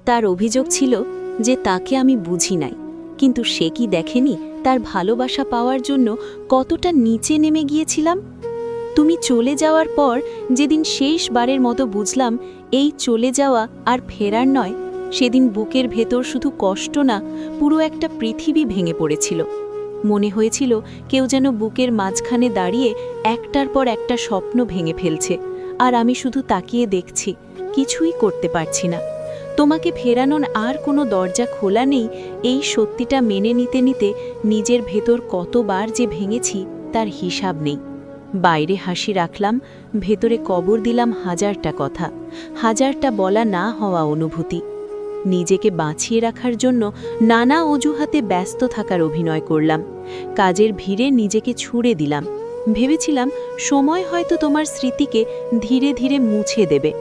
তার অভিযোগ ছিল যে তাকে আমি বুঝি নাই, কিন্তু সে কি দেখেনি তার ভালোবাসা পাওয়ার জন্য কতটা নিচে নেমে গিয়েছিলাম। তুমি চলে যাওয়ার পর যেদিন শেষবারের মতো বুঝলাম এই চলে যাওয়া আর ফেরার নয়, সেদিন বুকের ভেতর শুধু কষ্ট না, পুরো একটা পৃথিবী ভেঙে পড়েছিল। মনে হয়েছিল কেউ যেন বুকের মাঝখানে দাঁড়িয়ে একটার পর একটা স্বপ্ন ভেঙে ফেলছে, আর আমি শুধু তাকিয়ে দেখছি, কিছুই করতে পারছি না। তোমাকে ফেরানোর আর কোনো দরজা খোলা নেই, এই সত্যিটা মেনে নিতে নিতে নিজের ভেতর কতবার যে ভেঙেছি তার হিসাব নেই। বাইরে হাসি রাখলাম, ভেতরে কবর দিলাম হাজারটা কথা, হাজারটা বলা না হওয়া অনুভূতি। নিজেকে বাঁচিয়ে রাখার জন্য নানা অজুহাতে ব্যস্ত থাকার অভিনয় করলাম, কাজের ভিড়ে নিজেকে ছুঁড়ে দিলাম। ভেবেছিলাম সময় হয়তো তোমার স্মৃতিকে ধীরে ধীরে মুছে দেবে,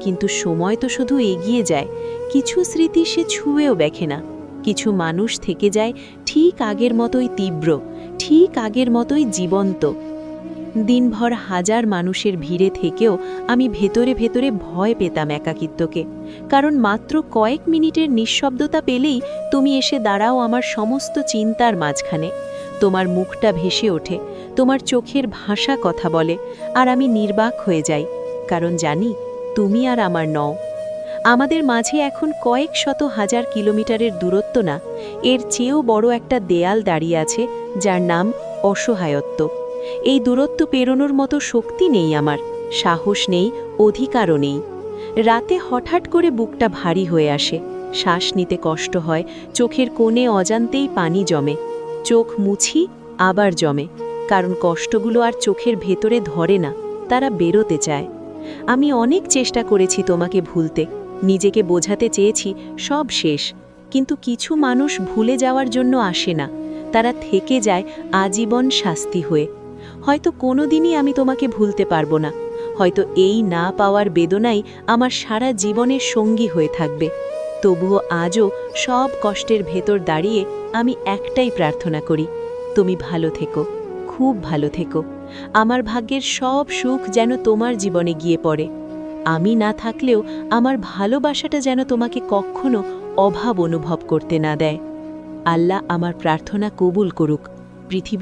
কিন্তু সময় তো শুধু এগিয়ে যায়, কিছু স্মৃতি সে ছুঁয়েও দেখে না। কিছু মানুষ থেকে যায় ঠিক আগের মতোই তীব্র, ঠিক আগের মতোই জীবন্ত। দিনভর হাজার মানুষের ভিড়ে থেকেও আমি ভেতরে ভেতরে ভয় পেতাম একাকিত্বকে, কারণ মাত্র কয়েক মিনিটের নিঃশব্দতা পেলেই তুমি এসে দাঁড়াও আমার সমস্ত চিন্তার মাঝখানে। তোমার মুখটা ভেসে ওঠে, তোমার চোখের ভাষা কথা বলে, আর আমি নির্বাক হয়ে যাই, কারণ জানি তুমি আর আমার নও। আমাদের মাঝে এখন কয়েক শত হাজার কিলোমিটারের দূরত্ব না, এর চেয়েও বড় একটা দেয়াল দাঁড়িয়ে আছে, যার নাম অসহায়ত্ব। এই দূরত্ব পেরোনোর মতো শক্তি নেই আমার, সাহস নেই, অধিকারও নেই। রাতে হঠাৎ করে বুকটা ভারী হয়ে আসে, শ্বাস নিতে কষ্ট হয়, চোখের কোণে অজান্তেই পানি জমে। চোখ মুছি, আবার জমে, কারণ কষ্টগুলো আর চোখের ভেতরে ধরে না, তারা বেরোতে চায়। আমি অনেক চেষ্টা করেছি তোমাকে ভুলতে, নিজেকে বোঝাতে চেয়েছি সব শেষ, কিন্তু কিছু মানুষ ভুলে যাওয়ার জন্য আসে না, তারা থেকে যায় আজীবন শাস্তি হয়ে। হয়তো কোনোদিনই আমি তোমাকে ভুলতে পারবো না, হয়তো এই না পাওয়ার বেদনাই আমার সারা জীবনের সঙ্গী হয়ে থাকবে। তবুও আজও সব কষ্টের ভেতর দাঁড়িয়ে আমি একটাই প্রার্থনা করি, তুমি ভালো থেকো, খুব ভালো থেকো। আমার ভাগ্যের সব সুখ যেন তোমার জীবনে গিয়ে পড়ে। আমি না থাকলেও আমার ভালোবাসাটা যেন তোমাকে কখনো অভাব অনুভব করতে না দেয়। আল্লাহ আমার প্রার্থনা কবুল করুক। পৃথিবী